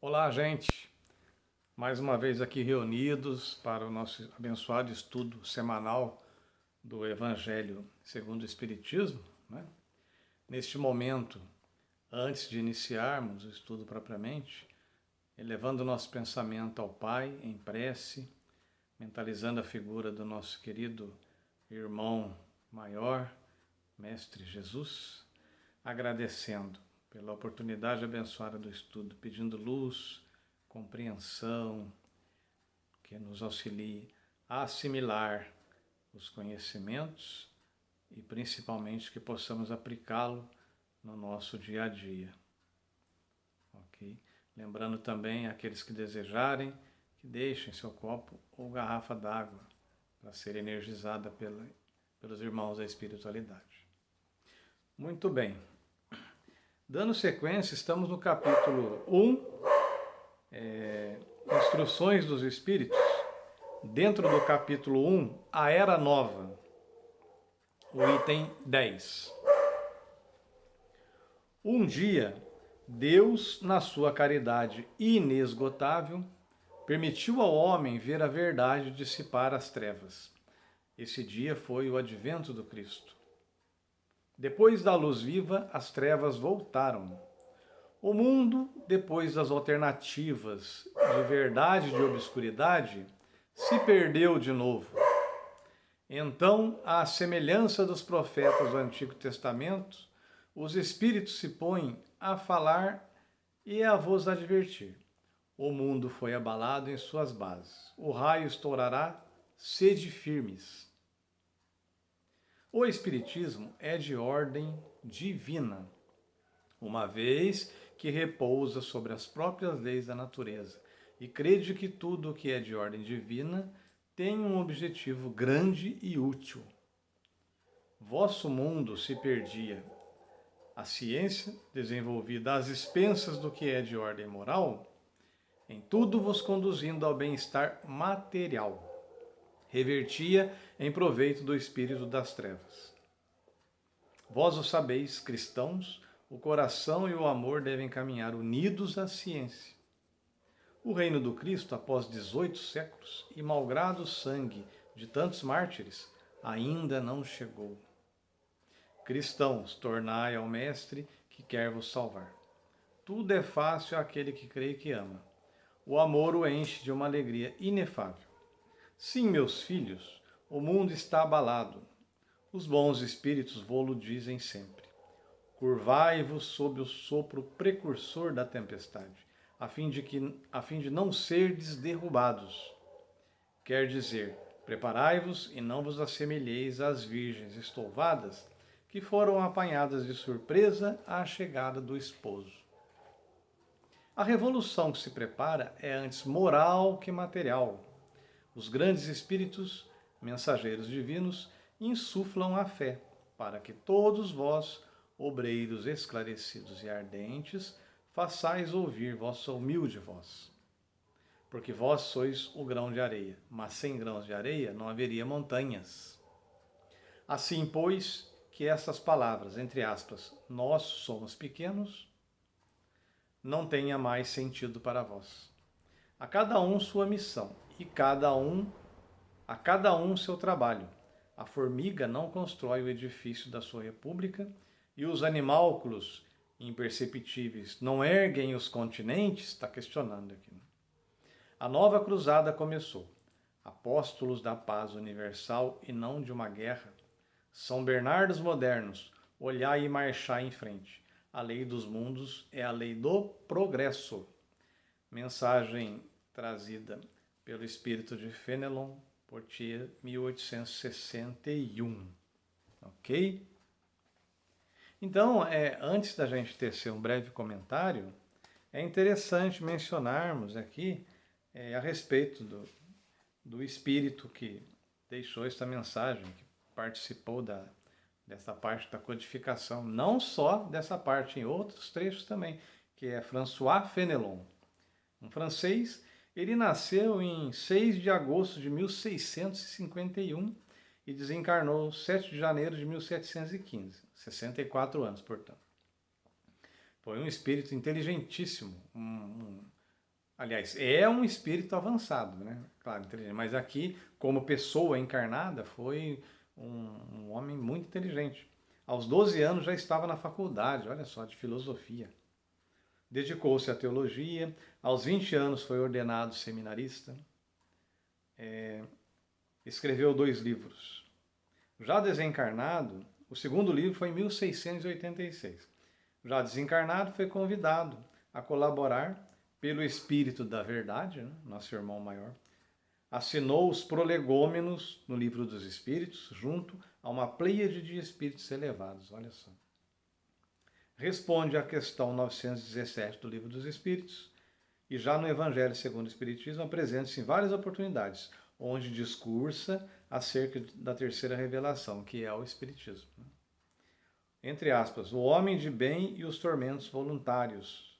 Olá, gente! Mais uma vez aqui reunidos para o nosso abençoado estudo semanal do Evangelho segundo o Espiritismo, né? Neste momento, antes de iniciarmos o estudo propriamente, elevando o nosso pensamento ao Pai em prece, mentalizando a figura do nosso querido irmão maior, Mestre Jesus, agradecendo pela oportunidade abençoada do estudo, pedindo luz, compreensão, que nos auxilie a assimilar os conhecimentos e principalmente que possamos aplicá-lo no nosso dia a dia. Ok? Lembrando também aqueles que desejarem que deixem seu copo ou garrafa d'água para ser energizada pelos irmãos da espiritualidade. Muito bem. Dando sequência, estamos no capítulo 1, Instruções dos Espíritos. Dentro do capítulo 1, a Era Nova, o item 10. Um dia, Deus, na sua caridade inesgotável, permitiu ao homem ver a verdade dissipar as trevas. Esse dia foi o advento do Cristo. Depois da luz viva, as trevas voltaram. O mundo, depois das alternativas de verdade e de obscuridade, se perdeu de novo. Então, à semelhança dos profetas do Antigo Testamento, os Espíritos se põem a falar e a vos advertir. O mundo foi abalado em suas bases. O raio estourará, sede firmes. O Espiritismo é de ordem divina, uma vez que repousa sobre as próprias leis da natureza e crede que tudo o que é de ordem divina tem um objetivo grande e útil. Vosso mundo se perdia. A ciência, desenvolvida às expensas do que é de ordem moral, em tudo vos conduzindo ao bem-estar material, revertia em proveito do espírito das trevas. Vós o sabeis, cristãos, o coração e o amor devem caminhar unidos à ciência. O reino do Cristo, após 18 séculos, e malgrado o sangue de tantos mártires, ainda não chegou. Cristãos, tornai ao Mestre que quer vos salvar. Tudo é fácil àquele que crê e que ama. O amor o enche de uma alegria inefável. Sim, meus filhos, o mundo está abalado. Os bons espíritos vô-lo dizem sempre. Curvai-vos sob o sopro precursor da tempestade, a fim de não serdes derrubados. Quer dizer, preparai-vos e não vos assemelheis às virgens estouvadas que foram apanhadas de surpresa à chegada do esposo. A revolução que se prepara é antes moral que material. Os grandes espíritos, mensageiros divinos, insuflam a fé, para que todos vós, obreiros esclarecidos e ardentes, façais ouvir vossa humilde voz. Porque vós sois o grão de areia, mas sem grãos de areia não haveria montanhas. Assim, pois, que essas palavras, entre aspas, nós somos pequenos, não tenha mais sentido para vós. A cada um sua missão, e a cada um seu trabalho. A formiga não constrói o edifício da sua república, e os animálculos imperceptíveis não erguem os continentes, está questionando aqui. A nova cruzada começou. Apóstolos da paz universal e não de uma guerra. São Bernardos modernos, olhai e marchai em frente. A lei dos mundos é a lei do progresso. Mensagem trazida pelo espírito de Fenelon, Poitiers, 1861. Ok? Então, antes da gente tecer um breve comentário, é interessante mencionarmos aqui a respeito do espírito que deixou esta mensagem, que participou dessa parte da codificação, não só dessa parte, em outros trechos também, que é François Fenelon, um francês. Ele nasceu em 6 de agosto de 1651 e desencarnou 7 de janeiro de 1715, 64 anos, portanto. Foi um espírito inteligentíssimo, Aliás, é um espírito avançado, né? Claro, inteligente. Mas aqui, como pessoa encarnada, foi um homem muito inteligente. Aos 12 anos já estava na faculdade, olha só, de filosofia. Dedicou-se à teologia. Aos 20 anos foi ordenado seminarista. Escreveu 2 livros. Já desencarnado, o segundo livro foi em 1686. Já desencarnado, foi convidado a colaborar pelo Espírito da Verdade, né? Nosso irmão maior. Assinou os prolegômenos no Livro dos Espíritos, junto a uma pleiade de espíritos elevados. Olha só. Responde à questão 917 do Livro dos Espíritos, e já no Evangelho segundo o Espiritismo apresenta-se em várias oportunidades, onde discursa acerca da terceira revelação, que é o Espiritismo. Entre aspas, o homem de bem e os tormentos voluntários,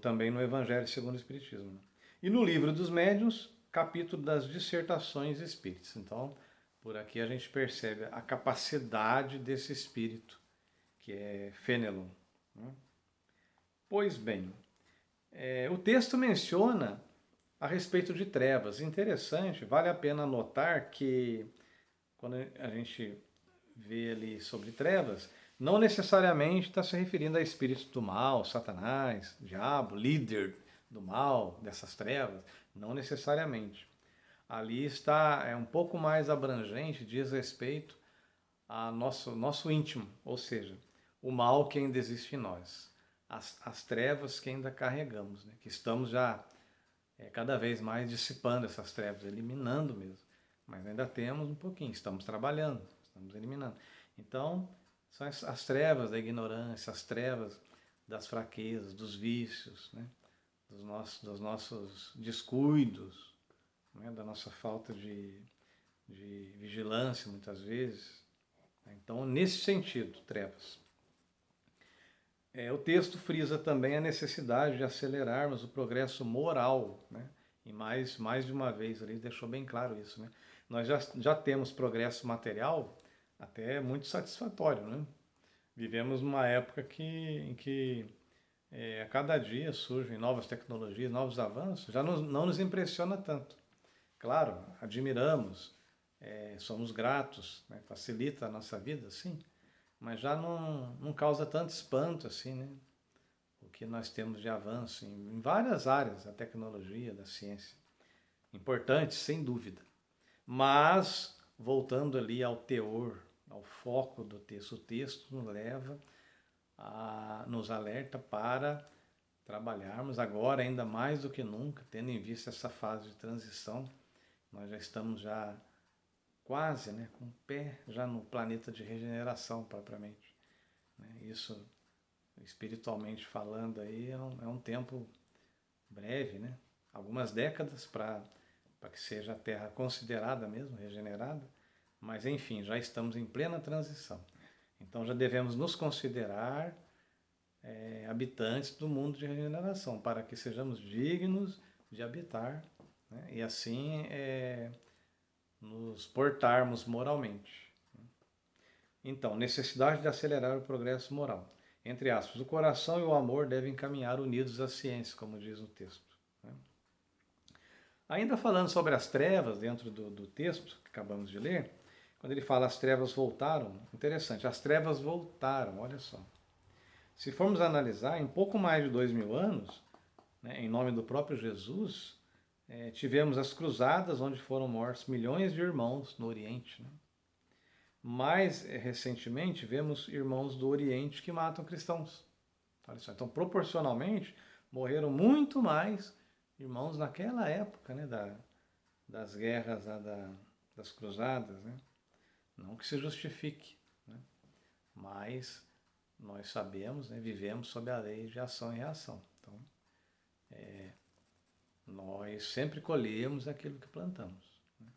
também no Evangelho segundo o Espiritismo. E no Livro dos Médiuns, capítulo das dissertações espíritas. Então, por aqui a gente percebe a capacidade desse espírito, que é Fenelon. Pois bem, o texto menciona a respeito de trevas. Interessante, vale a pena notar que quando a gente vê ali sobre trevas, não necessariamente está se referindo a espíritos do mal, Satanás, diabo, líder do mal, dessas trevas. Não necessariamente. Ali está, um pouco mais abrangente, diz respeito a nosso íntimo, ou seja, o mal que ainda existe em nós, as trevas que ainda carregamos, né? Que estamos já cada vez mais dissipando essas trevas, eliminando mesmo. Mas ainda temos um pouquinho, estamos trabalhando, estamos eliminando. Então, são as trevas da ignorância, as trevas das fraquezas, dos vícios, né? dos nossos descuidos, né? Da nossa falta de vigilância, muitas vezes. Então, nesse sentido, trevas. O texto frisa também a necessidade de acelerarmos o progresso moral, né? E mais de uma vez ali deixou bem claro isso, né? Nós já temos progresso material até muito satisfatório, né? Vivemos numa época em que a cada dia surgem novas tecnologias, novos avanços, já não nos impressiona tanto. Claro, admiramos, somos gratos, né? Facilita a nossa vida, sim, mas já não causa tanto espanto assim, né? O que nós temos de avanço em várias áreas da tecnologia, da ciência. Importante, sem dúvida. Mas, voltando ali ao teor, ao foco do texto, o texto nos alerta para trabalharmos agora ainda mais do que nunca, tendo em vista essa fase de transição. Nós já estamos já quase, né, com o pé já no planeta de regeneração propriamente. Isso, espiritualmente falando, aí é um tempo breve, né? Algumas décadas para que seja a Terra considerada mesmo, regenerada, mas enfim, já estamos em plena transição. Então já devemos nos considerar habitantes do mundo de regeneração, para que sejamos dignos de habitar, né? E assim nos portarmos moralmente. Então, necessidade de acelerar o progresso moral. Entre aspas, o coração e o amor devem caminhar unidos à ciência, como diz o texto. Ainda falando sobre as trevas, dentro do texto que acabamos de ler, quando ele fala as trevas voltaram, interessante, as trevas voltaram, olha só. Se formos analisar, em pouco mais de 2000 anos, né, em nome do próprio Jesus, tivemos as cruzadas, onde foram mortos milhões de irmãos no Oriente. Né? Mais recentemente, vemos irmãos do Oriente que matam cristãos. Olha só, então, proporcionalmente, morreram muito mais irmãos naquela época, né, das guerras, das cruzadas. Né? Não que se justifique, né? Mas nós sabemos, né, vivemos sob a lei de ação e reação. Então, nós sempre colhemos aquilo que plantamos. Né?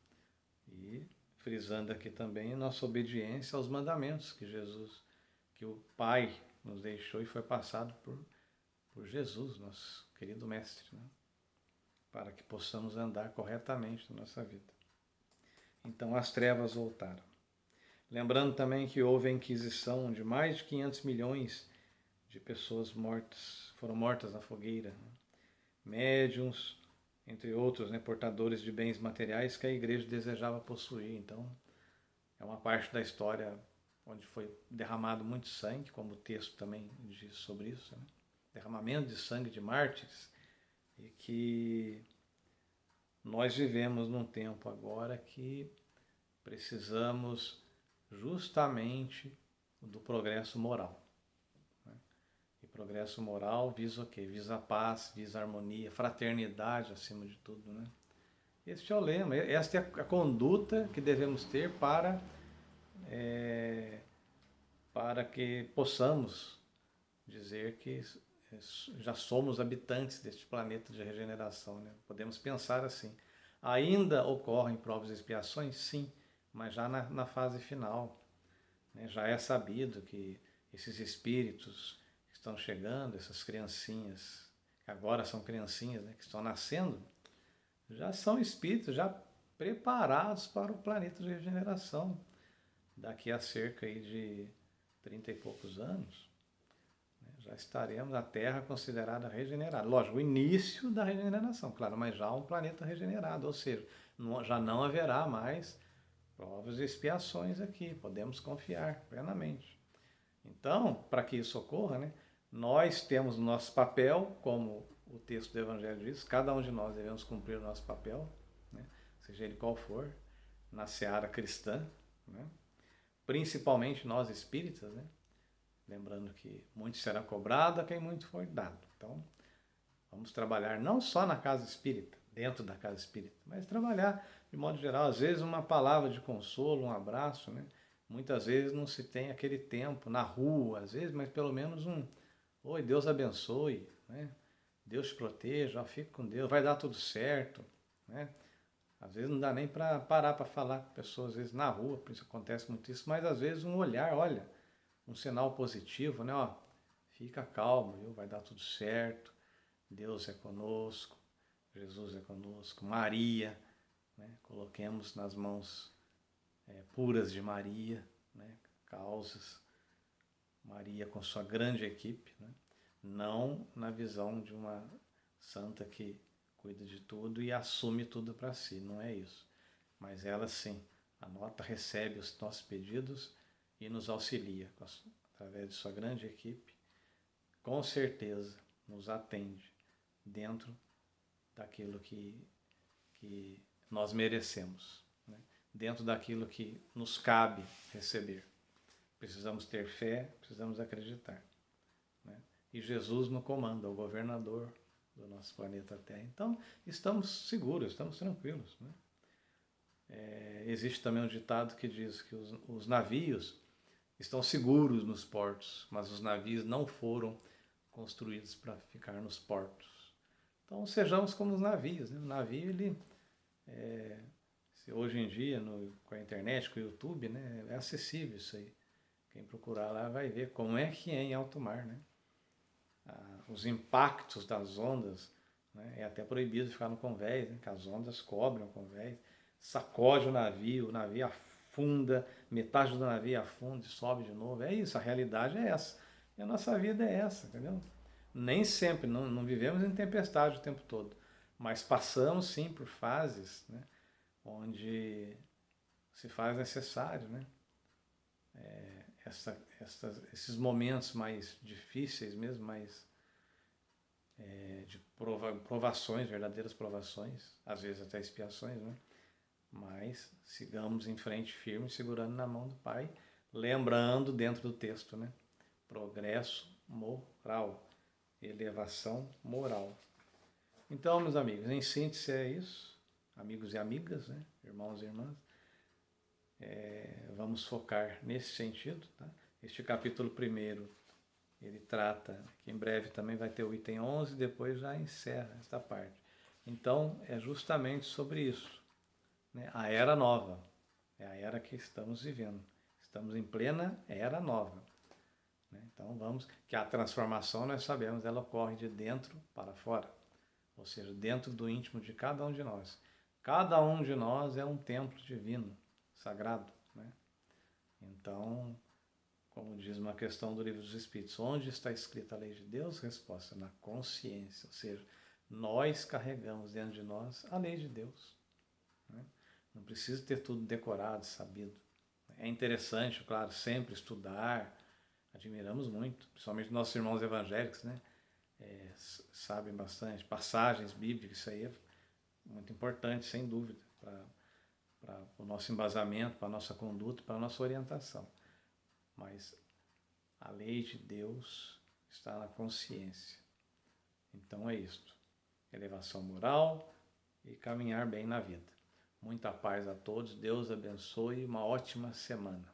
E frisando aqui também nossa obediência aos mandamentos que o Pai nos deixou e foi passado por Jesus, nosso querido Mestre, né? Para que possamos andar corretamente na nossa vida. Então as trevas voltaram. Lembrando também que houve a Inquisição, onde mais de 500 milhões de pessoas foram mortas na fogueira. Né? médiuns, entre outros, né, portadores de bens materiais que a igreja desejava possuir. Então, é uma parte da história onde foi derramado muito sangue, como o texto também diz sobre isso, né? Derramamento de sangue de mártires, e que nós vivemos num tempo agora que precisamos justamente do progresso moral. Né? E progresso moral visa o quê? Visa a paz, visa a harmonia, fraternidade acima de tudo. Né? Este é o lema, esta é a conduta que devemos ter para que possamos dizer que já somos habitantes deste planeta de regeneração. Né? Podemos pensar assim. Ainda ocorrem provas e expiações? Sim, mas já na fase final. Né? Já é sabido que esses espíritos que estão chegando, essas criancinhas, que agora são criancinhas, né, que estão nascendo, já são espíritos já preparados para o planeta de regeneração. Daqui a cerca aí de 30 e poucos anos, né, já estaremos a Terra considerada regenerada. Lógico, o início da regeneração, claro, mas já um planeta regenerado, ou seja, já não haverá mais provas e expiações aqui, podemos confiar plenamente. Então, para que isso ocorra, né, nós temos o nosso papel, como o texto do Evangelho diz, cada um de nós devemos cumprir o nosso papel, né, seja ele qual for, na seara cristã, né, principalmente nós espíritas, né, lembrando que muito será cobrado a quem muito for dado. Então, vamos trabalhar não só na casa espírita, dentro da casa espírita, mas trabalhar de modo geral. Às vezes uma palavra de consolo, um abraço, né? Muitas vezes não se tem aquele tempo na rua, às vezes, mas pelo menos um oi, Deus abençoe, né? Deus te proteja, ó, fique com Deus, vai dar tudo certo, né? Às vezes não dá nem para parar para falar com pessoas, às vezes na rua, por isso acontece muito isso, mas às vezes um olhar, olha, um sinal positivo, né? Ó, fica calmo, viu? Vai dar tudo certo, Deus é conosco, Jesus é conosco, Maria, né? Coloquemos nas mãos puras de Maria, né? Causas, Maria com sua grande equipe, né? Não na visão de uma santa que cuida de tudo e assume tudo para si, não é isso. Mas ela sim, anota, recebe os nossos pedidos e nos auxilia através de sua grande equipe, com certeza nos atende dentro daquilo que nós merecemos, né? Dentro daquilo que nos cabe receber. Precisamos ter fé, precisamos acreditar. Né? E Jesus no comando, é o governador do nosso planeta Terra. Então, estamos seguros, estamos tranquilos. Né? Existe também um ditado que diz que os navios estão seguros nos portos, mas os navios não foram construídos para ficar nos portos. Então, sejamos como os navios. Né? O navio, ele, hoje em dia, com a internet, com o YouTube, né, é acessível isso aí. Quem procurar lá vai ver como é que é em alto mar. Né? Os impactos das ondas, né? É até proibido ficar no convés, né? Que as ondas cobrem o convés, sacode o navio afunda, metade do navio afunda e sobe de novo. É isso, a realidade é essa. E a nossa vida é essa, entendeu? Nem sempre, não vivemos em tempestade o tempo todo, mas passamos sim por fases, né? Onde se faz necessário, né? Esses momentos mais difíceis mesmo, mais de provações, verdadeiras provações, às vezes até expiações, né? Mas sigamos em frente firme, segurando na mão do Pai, lembrando dentro do texto, né? Progresso moral, elevação moral. Então, meus amigos, em síntese é isso, amigos e amigas, né? Irmãos e irmãs, vamos focar nesse sentido, tá? Este capítulo primeiro, ele trata, que em breve também vai ter o item 11, depois já encerra esta parte. Então, é justamente sobre isso, né? A era nova, é a era que estamos vivendo. Estamos em plena era nova. Né? Então, que a transformação, nós sabemos, ela ocorre de dentro para fora. Ou seja, dentro do íntimo de cada um de nós. Cada um de nós é um templo divino, sagrado. Né? Então, como diz uma questão do Livro dos Espíritos, onde está escrita a lei de Deus? Resposta, na consciência. Ou seja, nós carregamos dentro de nós a lei de Deus. Né? Não precisa ter tudo decorado, sabido. É interessante, claro, sempre estudar, admiramos muito, principalmente nossos irmãos evangélicos, né? Sabem bastante, passagens bíblicas, isso aí é muito importante, sem dúvida, para o nosso embasamento, para a nossa conduta, para a nossa orientação. Mas a lei de Deus está na consciência. Então é isto, elevação moral e caminhar bem na vida. Muita paz a todos, Deus abençoe e uma ótima semana.